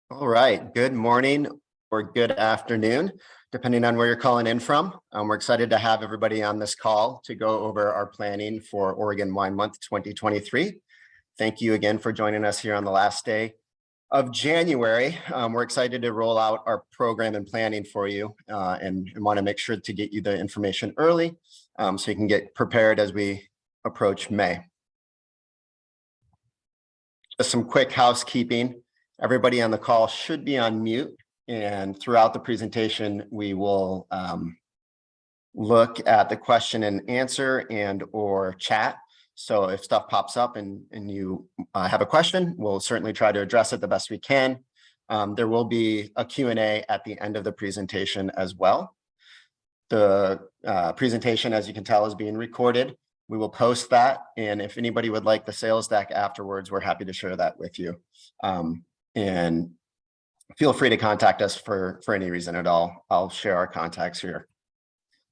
All right, good morning or good afternoon, depending on where you're calling in from. We're excited to have everybody on this call to go over our planning for Oregon Wine Month 2023. Thank you again for joining us here on the last day of January. We're excited to roll out our program and planning for you and want to make sure to get you the information early so you can get prepared as we approach May. Just some quick housekeeping. Everybody on the call should be on mute, and throughout the presentation, we will look at the question and answer and or chat. So if stuff pops up and you have a question, we'll certainly try to address it the best we can. There will be a Q&A at the end of the presentation as well. The presentation, as you can tell, is being recorded. We will post that, and if anybody would like the sales deck afterwards, we're happy to share that with you. And feel free to contact us for any reason at all. I'll share our contacts here.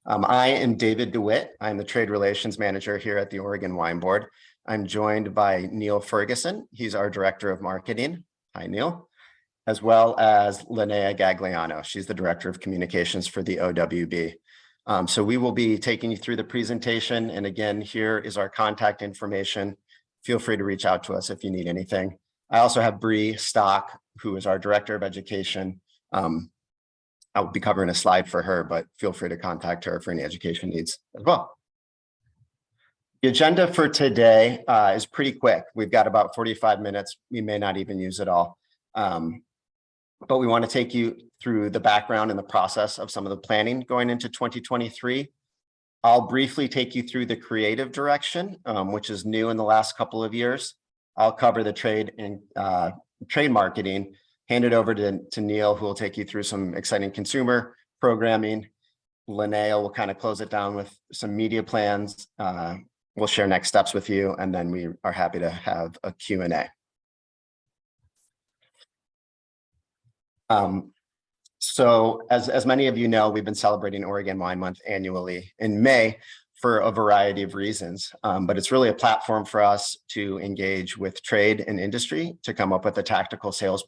I am David DeWitt. I'm the Trade Relations Manager here at the Oregon Wine Board. I'm joined by Neil Ferguson. He's our Director of Marketing. Hi, Neil. As well as Linnea Gagliano. She's the Director of Communications for the OWB. So we will be taking you through the presentation. And again, here is our contact information. Feel free to reach out to us if you need anything. I also have Bree Stock, who is our Director of Education. I'll be covering a slide for her, but feel free to contact her for any education needs as well. The agenda for today is pretty quick. We've got about 45 minutes. We may not even use it all. But we want to take you through the background and the process of some of the planning going into 2023. I'll briefly take you through the creative direction, which is new in the last couple of years. I'll cover the trade and trade marketing, hand it over to Neil, who will take you through some exciting consumer programming. Linnea will kind of close it down with some media plans. We'll share next steps with you, and then we are happy to have a Q&A. So as many of you know, we've been celebrating Oregon Wine Month annually in May for a variety of reasons, but it's really a platform for us to engage with trade and industry to come up with a tactical sales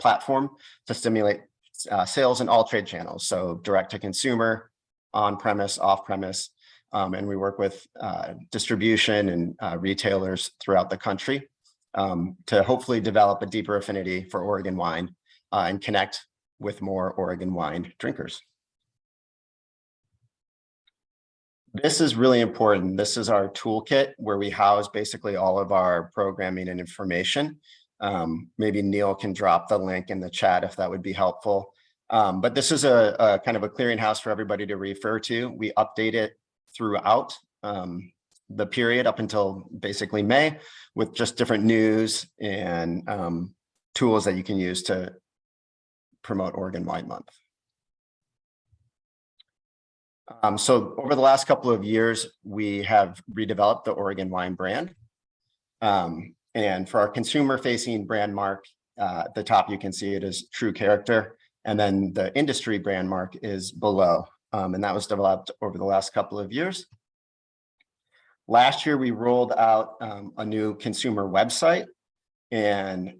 platform to stimulate sales in all trade channels. So direct to consumer, on-premise, off-premise, and we work with distribution and retailers throughout the country to hopefully develop a deeper affinity for Oregon wine and connect with more Oregon wine drinkers. This is really important. This is our toolkit where we house basically all of our programming and information. Maybe Neil can drop the link in the chat if that would be helpful. But this is a kind of a clearinghouse for everybody to refer to. We update it throughout the period up until basically May with just different news and tools that you can use to promote Oregon Wine Month. So over the last couple of years, we have redeveloped the Oregon Wine brand. And for our consumer-facing brand mark, at the top, you can see it is True Character. And then the industry brand mark is below. And that was developed over the last couple of years. Last year, we rolled out a new consumer website. And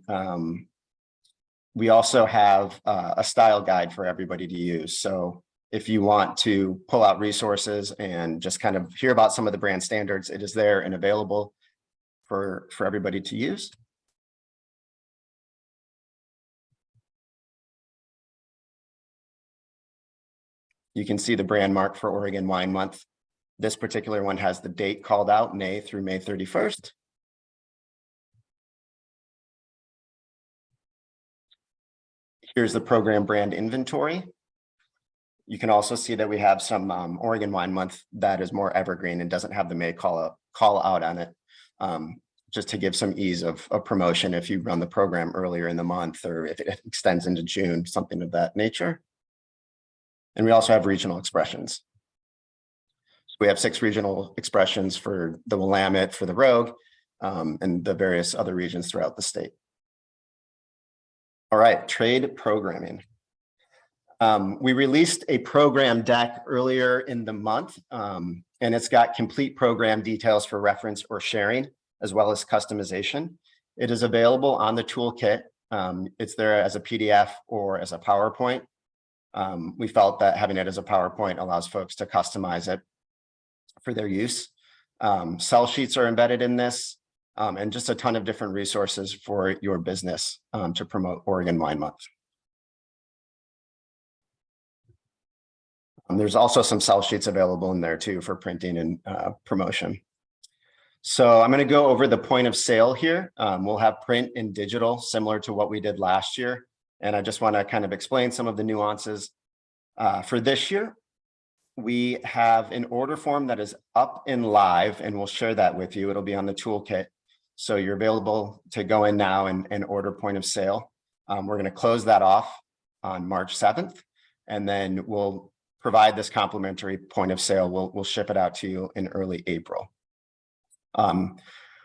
we also have a style guide for everybody to use. So if you want to pull out resources and just kind of hear about some of the brand standards, it is there and available for everybody to use. You can see the brand mark for Oregon Wine Month. This particular one has the date called out, May through May 31st. Here's the program brand inventory. You can also see that we have some Oregon Wine Month that is more evergreen and doesn't have the May call out on it, just to give some ease of promotion if you run the program earlier in the month or if it extends into June, something of that nature. And we also have regional expressions. So we have 6 regional expressions for the Willamette, for the Rogue, and the various other regions throughout the state. All right, trade programming. We released a program deck earlier in the month, and it's got complete program details for reference or sharing, as well as customization. It is available on the toolkit. It's there as a PDF or as a PowerPoint. We felt that having it as a PowerPoint allows folks to customize it for their use. Sell sheets are embedded in this, and just a ton of different resources for your business to promote Oregon Wine Month. There's also some sell sheets available in there too for printing and promotion. So I'm going to go over the point of sale here. We'll have print and digital similar to what we did last year. And I just want to kind of explain some of the nuances. For this year, we have an order form that is up and live, and we'll share that with you. It'll be on the toolkit. So you're available to go in now and order point of sale. We're going to close that off on March 7th, and then we'll provide this complimentary point of sale. We'll ship it out to you in early April.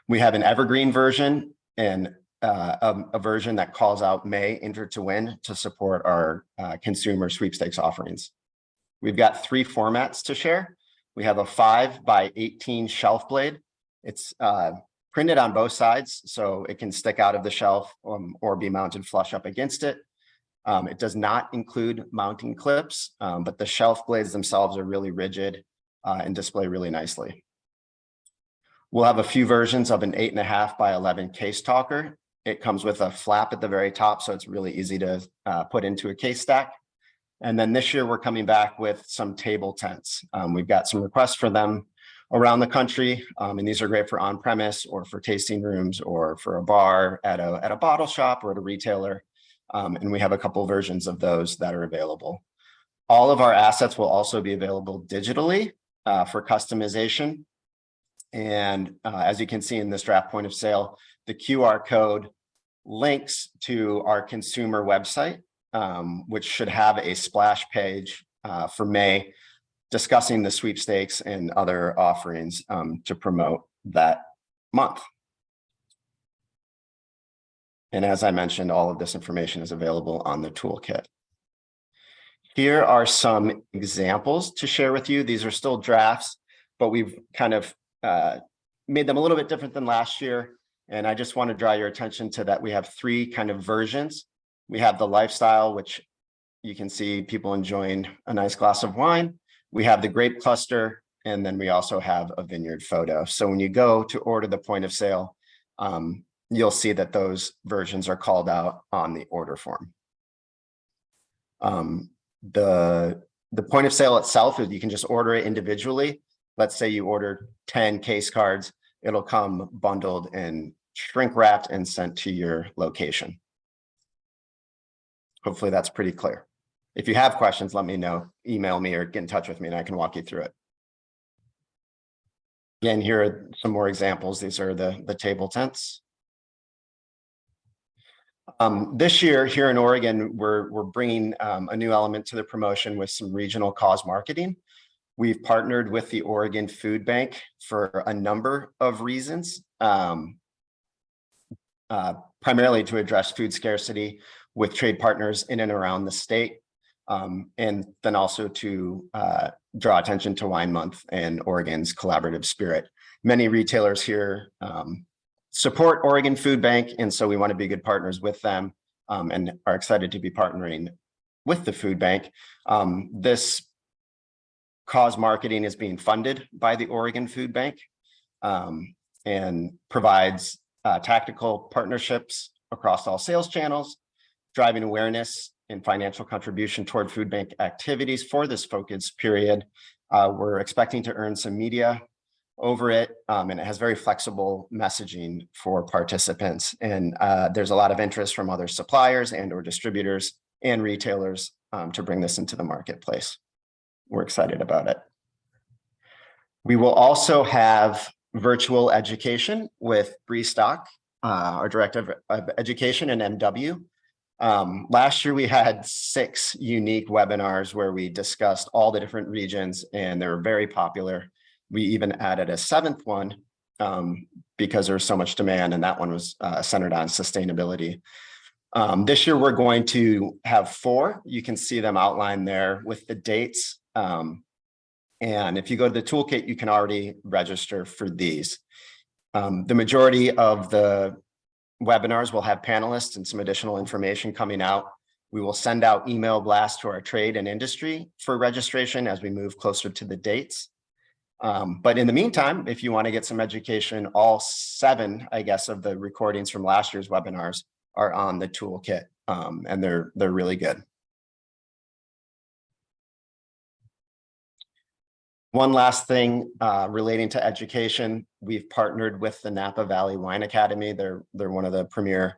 We have an evergreen version and a version that calls out May Enter to Win to support our consumer sweepstakes offerings. We've got 3 formats to share. We have a 5x18 shelf blade. It's printed on both sides, so it can stick out of the shelf or be mounted flush up against it. It does not include mounting clips, but the shelf blades themselves are really rigid and display really nicely. We'll have a few versions of an 8.5x11 case talker. It comes with a flap at the very top, so it's really easy to put into a case stack. And then this year, we're coming back with some table tents. We've got some requests for them around the country, and these are great for on-premise or for tasting rooms or for a bar at a bottle shop or at a retailer. And we have a couple versions of those that are available. All of our assets will also be available digitally for customization. And as you can see in this draft point of sale, the QR code links to our consumer website, which should have a splash page for May discussing the sweepstakes and other offerings to promote that month. And as I mentioned, all of this information is available on the toolkit. Here are some examples to share with you. These are still drafts, but we've kind of made them a little bit different than last year. And I just want to draw your attention to that. We have 3 kind of versions. We have the lifestyle, which you can see people enjoying a nice glass of wine. We have the grape cluster, and then we also have a vineyard photo. So when you go to order the point of sale, you'll see that those versions are called out on the order form. The point of sale itself is you can just order it individually. Let's say you order 10 case cards, it'll come bundled and shrink wrapped and sent to your location. Hopefully that's pretty clear. If you have questions, let me know, email me or get in touch with me and I can walk you through it. Again, here are some more examples. These are the table tents. This year here in Oregon, we're bringing a new element to the promotion with some regional cause marketing. We've partnered with the Oregon Food Bank for a number of reasons, primarily to address food scarcity with trade partners in and around the state, and then also to draw attention to Wine Month and Oregon's collaborative spirit. Many retailers here support Oregon Food Bank, and so we want to be good partners with them and are excited to be partnering with the food bank. This cause marketing is being funded by the Oregon Food Bank and provides tactical partnerships across all sales channels, driving awareness and financial contribution toward food bank activities for this focus period. We're expecting to earn some media over it, and it has very flexible messaging for participants. And there's a lot of interest from other suppliers and or distributors and retailers to bring this into the marketplace. We're excited about it. We will also have virtual education with Bree Stock, our Director of Education and MW. Last year, we had 6 unique webinars where we discussed all the different regions, and they were very popular. We even added a 7th one because there was so much demand, and that one was centered on sustainability. This year, we're going to have 4. You can see them outlined there with the dates. And if you go to the toolkit, you can already register for these. The majority of the webinars will have panelists and some additional information coming out. We will send out email blasts to our trade and industry for registration as we move closer to the dates. But in the meantime, if you want to get some education, all 7, I guess, of the recordings from last year's webinars are on the toolkit, and they're really good. One last thing relating to education, we've partnered with the Napa Valley Wine Academy. They're one of the premier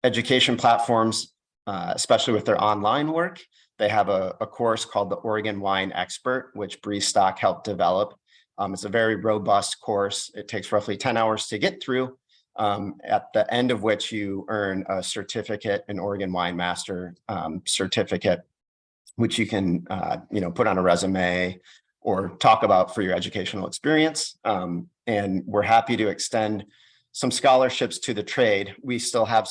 education platforms, especially with their online work. They have a course called the Oregon Wine Expert, which Bree Stock helped develop. It's a very robust course. It takes roughly 10 hours to get through, at the end of which you earn a certificate, an Oregon Wine Master certificate, which you can put on a resume or talk about for your educational experience. And we're happy to extend some scholarships to the trade. We still have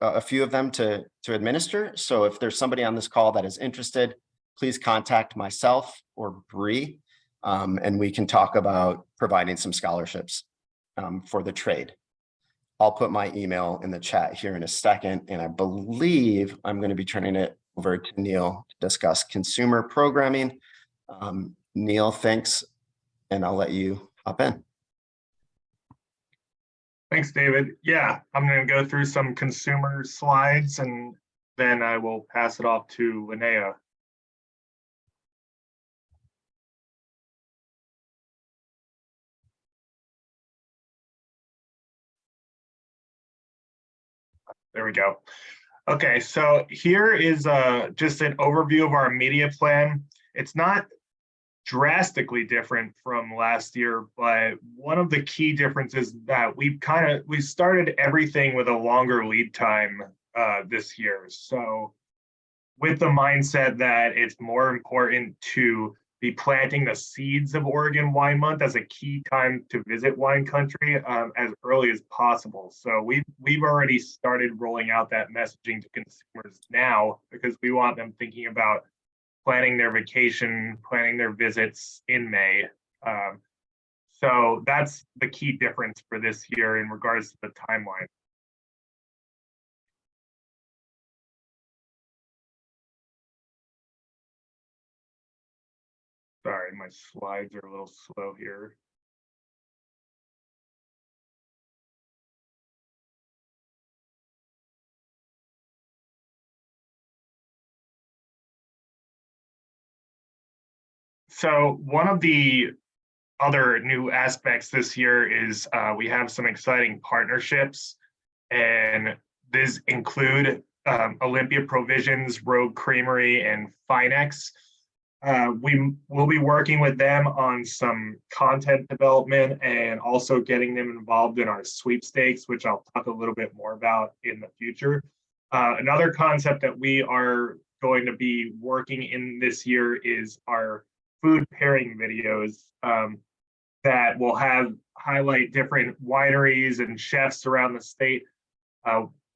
a few of them to administer. So if there's somebody on this call that is interested, please contact myself or Bree, and we can talk about providing some scholarships for the trade. I'll put my email in the chat here in a second, and I believe I'm going to be turning it over to Neil to discuss consumer programming. Neil, thanks, and I'll let you hop in. Thanks, David. Yeah, I'm going to go through some consumer slides, and then I will pass it off to Linnea. There we go. Okay, so here is just an overview of our media plan. It's not drastically different from last year, but one of the key differences that we started everything with a longer lead time this year. So with the mindset that it's more important to be planting the seeds of Oregon Wine Month as a key time to visit wine country as early as possible. So we've already started rolling out that messaging to consumers now, because we want them thinking about planning their vacation, planning their visits in May. So that's the key difference for this year in regards to the timeline. Sorry, my slides are a little slow here. So one of the other new aspects this year is we have some exciting partnerships, and these include Olympia Provisions, Rogue Creamery, and Finex. We will be working with them on some content development and also getting them involved in our sweepstakes, which I'll talk a little bit more about in the future. Another concept that we are going to be working in this year is our food pairing videos that will highlight different wineries and chefs around the state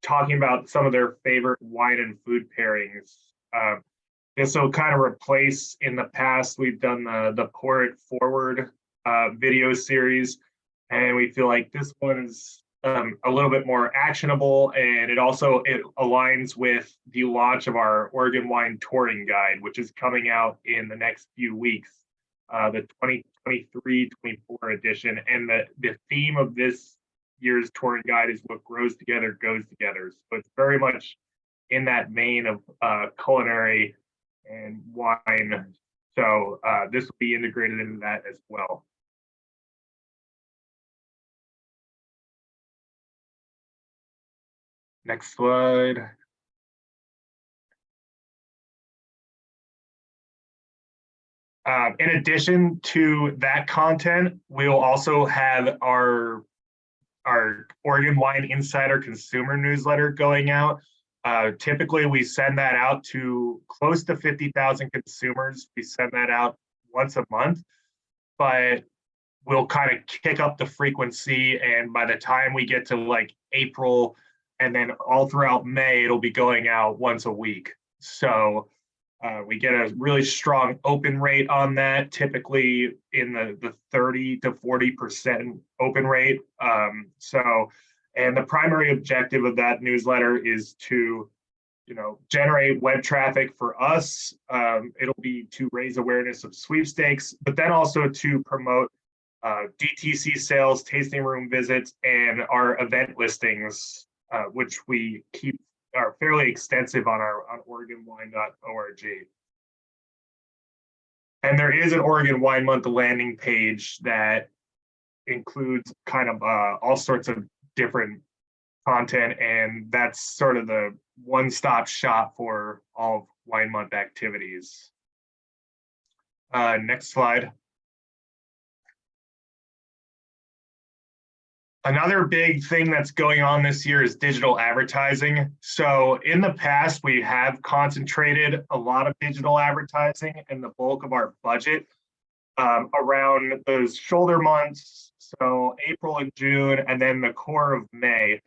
talking about some of their favorite wine and food pairings. This will kind of replace, in the past, we've done the Pour It Forward video series, and we feel like this one is a little bit more actionable, and it aligns with the launch of our Oregon Wine Touring Guide, which is coming out in the next few weeks, the 2023-24 edition. And the theme of this year's touring guide is what grows together goes together. So it's very much in that vein of culinary and wine. So this will be integrated into that as well. Next slide. In addition to that content, we'll also have our Oregon Wine Insider consumer newsletter going out. Typically, we send that out to close to 50,000 consumers. We send that out once a month, but we'll kind of kick up the frequency. And by the time we get to like April, and then all throughout May, it'll be going out once a week. So we get a really strong open rate on that, typically in the 30 to 40% open rate. So And the primary objective of that newsletter is to, generate web traffic for us. It'll be to raise awareness of sweepstakes, but then also to promote DTC sales, tasting room visits, and our event listings, which we keep are fairly extensive on OregonWine.org. And there is an Oregon Wine Month landing page that includes kind of all sorts of different content, and that's sort of the one-stop shop for all of Wine Month activities. Next slide. Another big thing that's going on this year is digital advertising. So in the past, we have concentrated a lot of digital advertising and the bulk of our budget around those shoulder months, so April and June, and then the core of May.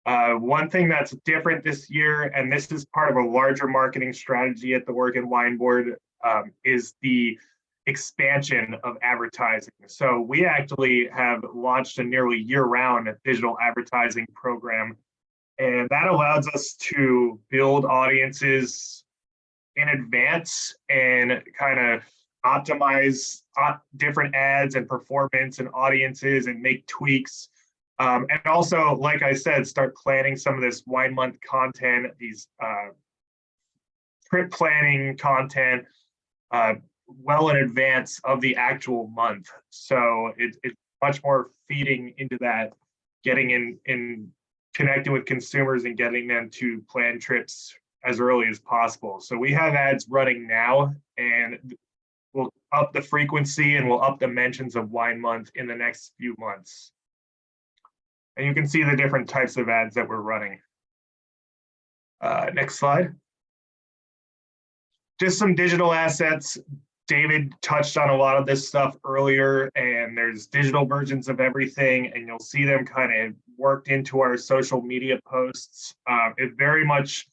One thing that's different this year, and this is part of a larger marketing strategy at the Oregon Wine Board, is the expansion of advertising. So we actually have launched a nearly year-round digital advertising program, and that allows us to build audiences in advance and kind of optimize different ads and performance and audiences and make tweaks. And also, like I said, start planning some of this Wine Month content, these trip planning content, well in advance of the actual month. So it's much more feeding into that, getting in connecting with consumers and getting them to plan trips as early as possible. So we have ads running now, and we'll up the frequency and we'll up the mentions of Wine Month in the next few months. And you can see the different types of ads that we're running. Next slide. Just some digital assets. David touched on a lot of this stuff earlier, and there's digital versions of everything, and you'll see them kind of worked into our social media posts. It very much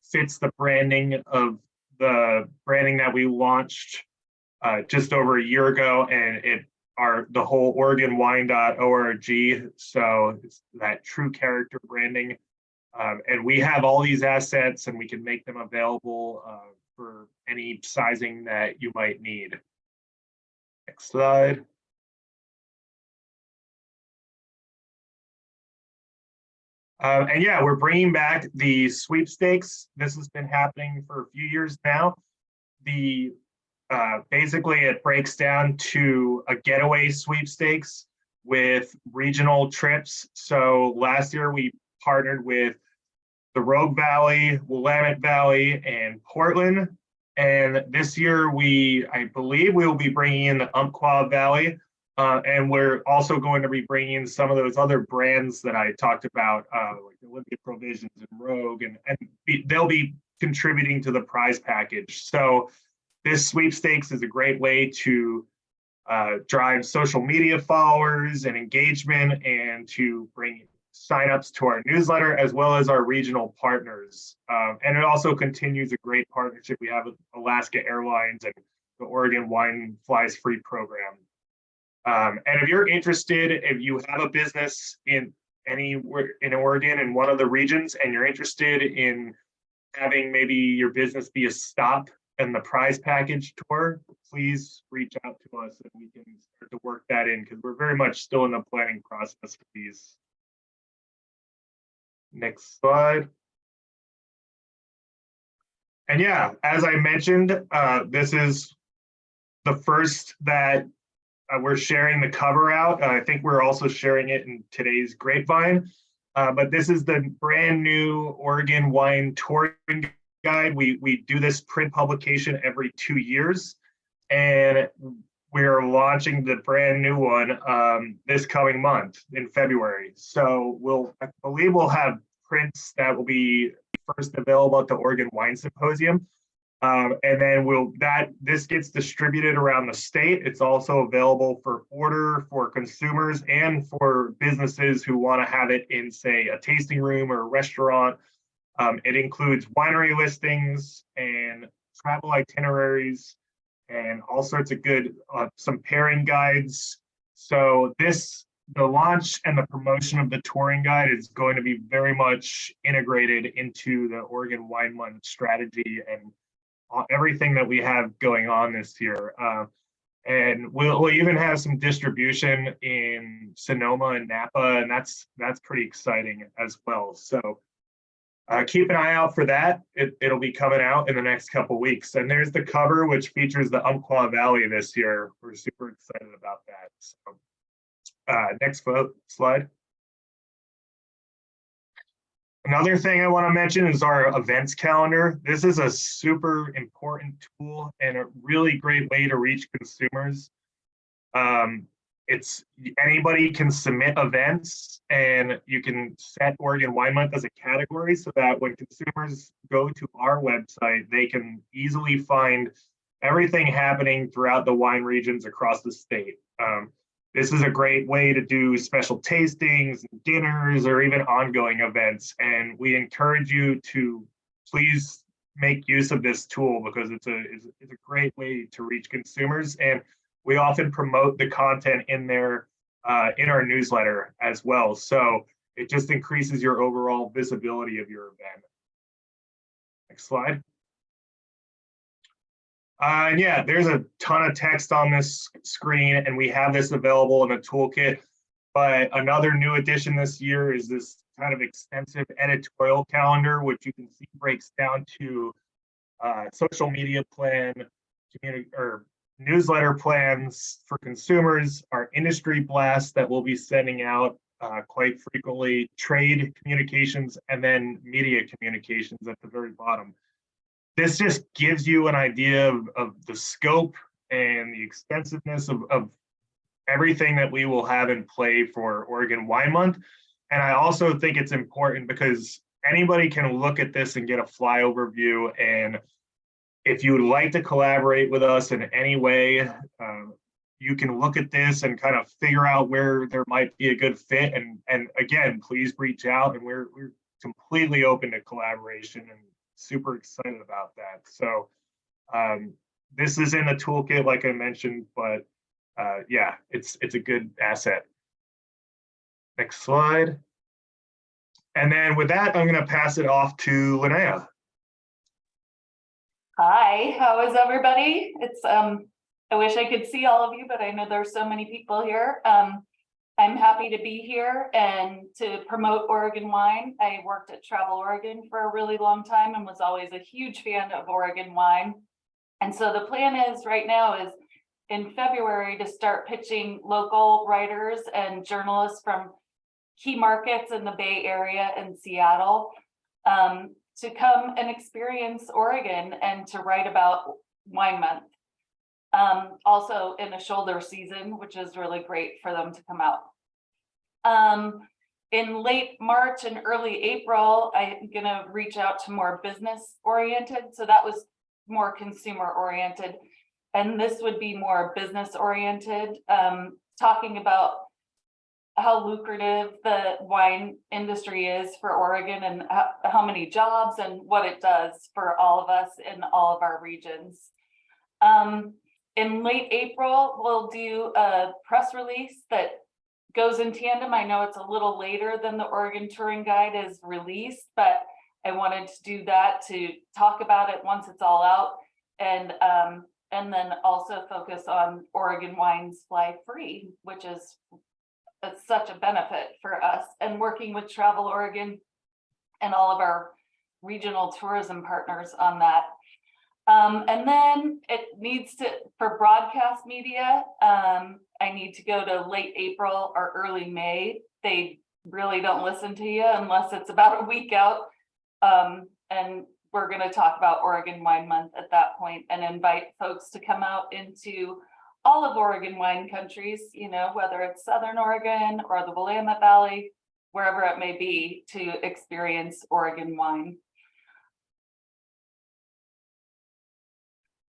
fits the branding of the branding that we launched just over a year ago, and the whole OregonWine.org. So it's that true character branding. And we have all these assets, and we can make them available for any sizing that you might need. Next slide. And yeah, we're bringing back the sweepstakes. This has been happening for a few years now. Basically, it breaks down to a getaway sweepstakes with regional trips. So last year we partnered with the Rogue Valley, Willamette Valley, and Portland. And this year I believe we will be bringing in the Umpqua Valley. And we're also going to be bringing in some of those other brands that I talked about, like Olympia Provisions and Rogue, and they'll be contributing to the prize package. So this sweepstakes is a great way to drive social media followers and engagement, and to bring signups to our newsletter as well as our regional partners. And it also continues a great partnership we have with Alaska Airlines and the Oregon Wine Flies Free program. And if you're interested, if you have a business in Oregon in one of the regions, and you're interested in having maybe your business be a stop in the prize package tour, please reach out to us and we can start to work that in, because we're very much still in the planning process for these. Next slide. And yeah, as I mentioned, this is the first that we're sharing the cover out. I think we're also sharing it in today's Grapevine. But this is the brand new Oregon Wine Touring Guide. We do this print publication every 2 years, and we're launching the brand new one this coming month in February. So I believe we'll have prints that will be first available at the Oregon Wine Symposium. And then this gets distributed around the state. It's also available for order for consumers and for businesses who want to have it in, say, a tasting room or a restaurant. It includes winery listings and travel itineraries and all sorts of good, some pairing guides. So this the launch and the promotion of the touring guide is going to be very much integrated into the Oregon Wine Month strategy and everything that we have going on this year. And we'll even have some distribution in Sonoma and Napa, and that's pretty exciting as well. So keep an eye out for that. It'll be coming out in the next couple weeks. And there's the cover, which features the Umpqua Valley this year. We're super excited about that. So next slide. Another thing I want to mention is our events calendar. This is a super important tool and a really great way to reach consumers. Anybody can submit events, and you can set Oregon Wine Month as a category so that when consumers go to our website, they can easily find everything happening throughout the wine regions across the state. This is a great way to do special tastings, dinners, or even ongoing events. And we encourage you to please make use of this tool because it's a great way to reach consumers. And we often promote the content in there in our newsletter as well. So it just increases your overall visibility of your event. Next slide. And yeah, there's a ton of text on this screen, and we have this available in a toolkit. But another new addition this year is this kind of extensive editorial calendar, which you can see breaks down to social media plan, community or newsletter plans for consumers, our industry blast that we'll be sending out quite frequently, trade communications, and then media communications at the very bottom. This just gives you an idea of the scope and the extensiveness of everything that we will have in play for Oregon Wine Month. And I also think it's important because anybody can look at this and get a flyover view. And if you would like to collaborate with us in any way, you can look at this and kind of figure out where there might be a good fit. And again, please reach out, and we're completely open to collaboration and super excited about that. So this is in the toolkit, like I mentioned, but yeah, it's a good asset. Next slide. And then with that, I'm going to pass it off to Linnea. Hi, how is everybody? It's I wish I could see all of you, but I know there's so many people here. I'm happy to be here and to promote Oregon wine. I worked at Travel Oregon for a really long time and was always a huge fan of Oregon wine. And so the plan is right now is in February to start pitching local writers and journalists from key markets in the Bay Area and Seattle to come and experience Oregon and to write about Wine Month. Also in a shoulder season, which is really great for them to come out. In late March and early April, I'm gonna reach out to more business oriented. So that was more consumer oriented. And this would be more business oriented, talking about how lucrative the wine industry is for Oregon and how many jobs and what it does for all of us in all of our regions. In late April, we'll do a press release that goes in tandem. I know it's a little later than the Oregon Touring Guide is released, but I wanted to do that to talk about it once it's all out, and then also focus on Oregon Wines Fly Free, which is such a benefit for us, and working with Travel Oregon and all of our regional tourism partners on that. And then it needs to, for broadcast media, I need to go to late April or early May. They really don't listen to you unless it's about a week out. And we're going to talk about Oregon Wine Month at that point and invite folks to come out into all of Oregon wine countries, you know, whether it's Southern Oregon or the Willamette Valley, wherever it may be, to experience Oregon wine.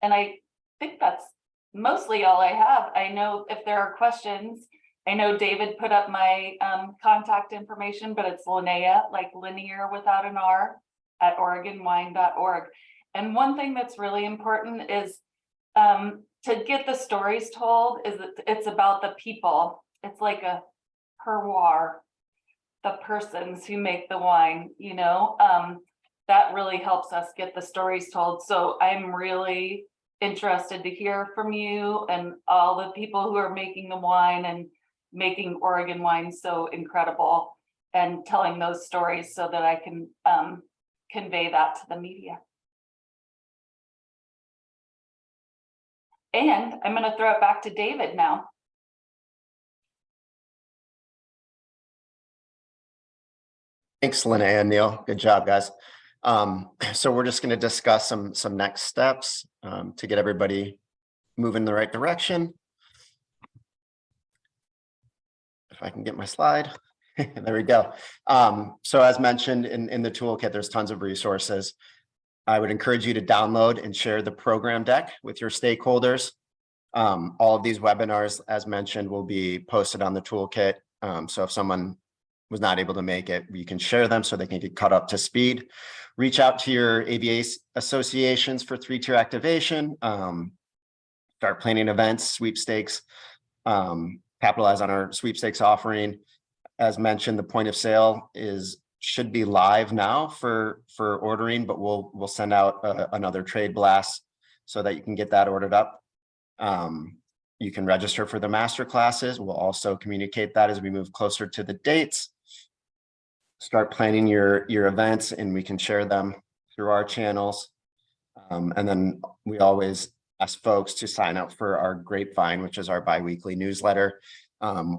And I think that's mostly all I have. I know if there are questions, I know David put up my contact information, but it's Linnea, like linear without an R, at OregonWine.org. And one thing that's really important is to get the stories told is that it's about the people. It's like a terroir, the persons who make the wine, that really helps us get the stories told. So I'm really interested to hear from you and all the people who are making the wine and making Oregon wine so incredible, and telling those stories so that I can convey that to the media. And I'm going to throw it back to David now. Thanks, Linnea and Neil. Good job, guys. So we're just going to discuss some next steps to get everybody moving in the right direction. If I can get my slide. There we go. So as mentioned in the toolkit, there's tons of resources. I would encourage you to download and share the program deck with your stakeholders. All of these webinars, as mentioned, will be posted on the toolkit. So if someone was not able to make it, you can share them so they can get caught up to speed. Reach out to your ABA associations for 3-tier activation. Start planning events, sweepstakes, capitalize on our sweepstakes offering. As mentioned, the point of sale should be live now for ordering, but we'll send out another trade blast so that you can get that ordered up. You can register for the master classes. We'll also communicate that as we move closer to the dates. Start planning your events, and we can share them through our channels. And then we always ask folks to sign up for our Grapevine, which is our biweekly newsletter,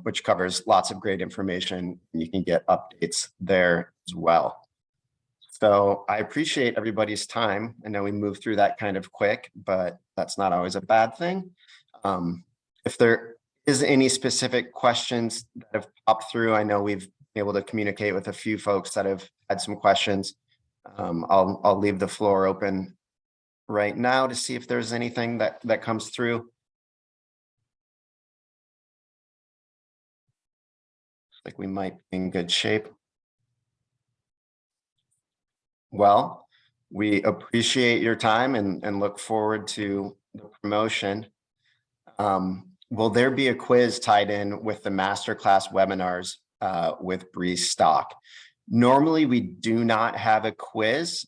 which covers lots of great information. You can get updates there as well. So I appreciate everybody's time. I know we moved through that kind of quick, but that's not always a bad thing. If there is any specific questions that have popped through, I know we've been able to communicate with a few folks that have had some questions. I'll leave the floor open right now to see if there's anything that comes through. Like we might be in good shape. Well, we appreciate your time and look forward to the promotion. Will there be a quiz tied in with the masterclass webinars with Breeze stock? Normally, we do not have a quiz.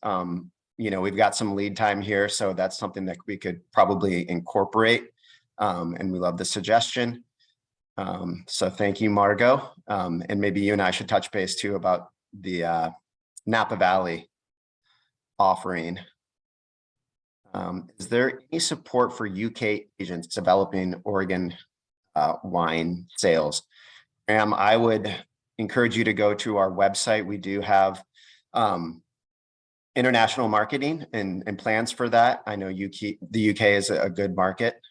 We've got some lead time here, so that's something that we could probably incorporate. And we love the suggestion. So thank you, Margot. And maybe you and I should touch base too about the Napa Valley offering. Is there any support for UK agents developing Oregon wine sales? I would encourage you to go to our website. We do have international marketing and plans for that. I know the UK is a good market.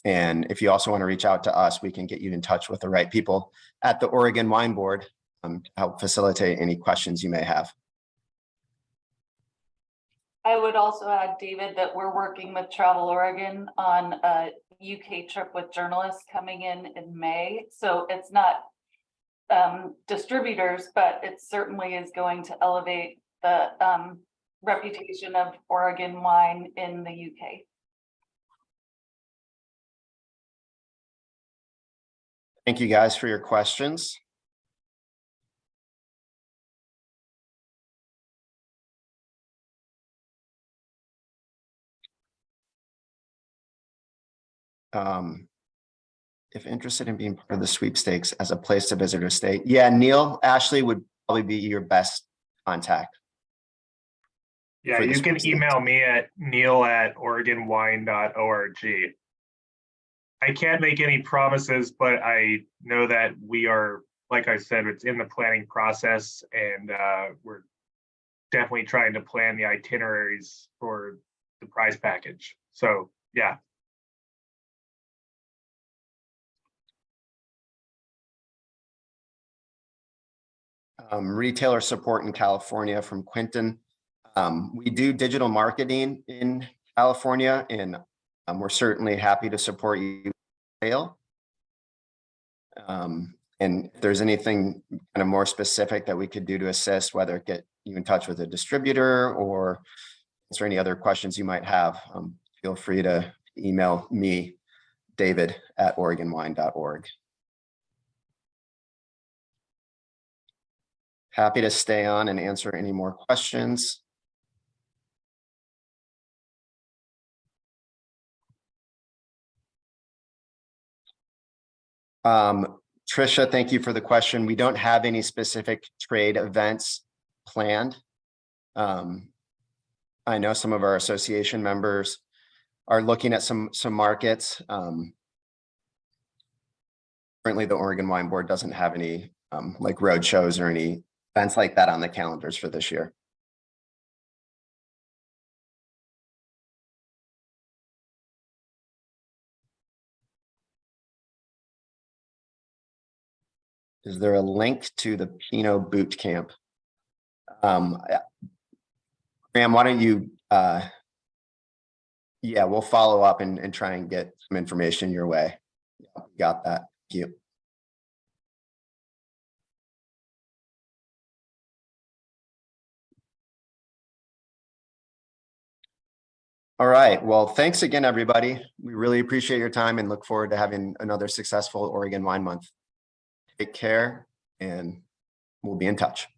And if you also want to reach out to us, we can get you in touch with the right people at the Oregon Wine Board to help facilitate any questions you may have. I would also add, David, that we're working with Travel Oregon on a UK trip with journalists coming in May. So it's not distributors, but it certainly is going to elevate the reputation of Oregon wine in the UK. Thank you guys for your questions. If interested in being part of the sweepstakes as a place to visit or stay. Yeah, Neil, Ashley would probably be your best contact. Yeah, you can email me at neil@oregonwine.org. I can't make any promises, but I know that we are, like I said, it's in the planning process, and we're definitely trying to plan the itineraries for the prize package. So yeah. Retailer support in California from Quentin. We do digital marketing in California, and we're certainly happy to support you. And if there's anything kind of more specific that we could do to assist, whether get you in touch with a distributor or answer any other questions you might have, feel free to email me, David@oregonwine.org. Happy to stay on and answer any more questions. Trisha, thank you for the question. We don't have any specific trade events planned. I know some of our association members are looking at some markets. Currently, the Oregon Wine Board doesn't have any like road shows or any events like that on the calendars for this year. Is there a link to the Pinot Boot Camp? Graham, why don't you, yeah, we'll follow up and try and get some information your way. Yeah, got that. Thank you. All right. Well, thanks again, everybody. We really appreciate your time and look forward to having another successful Oregon Wine Month. Take care, and we'll be in touch.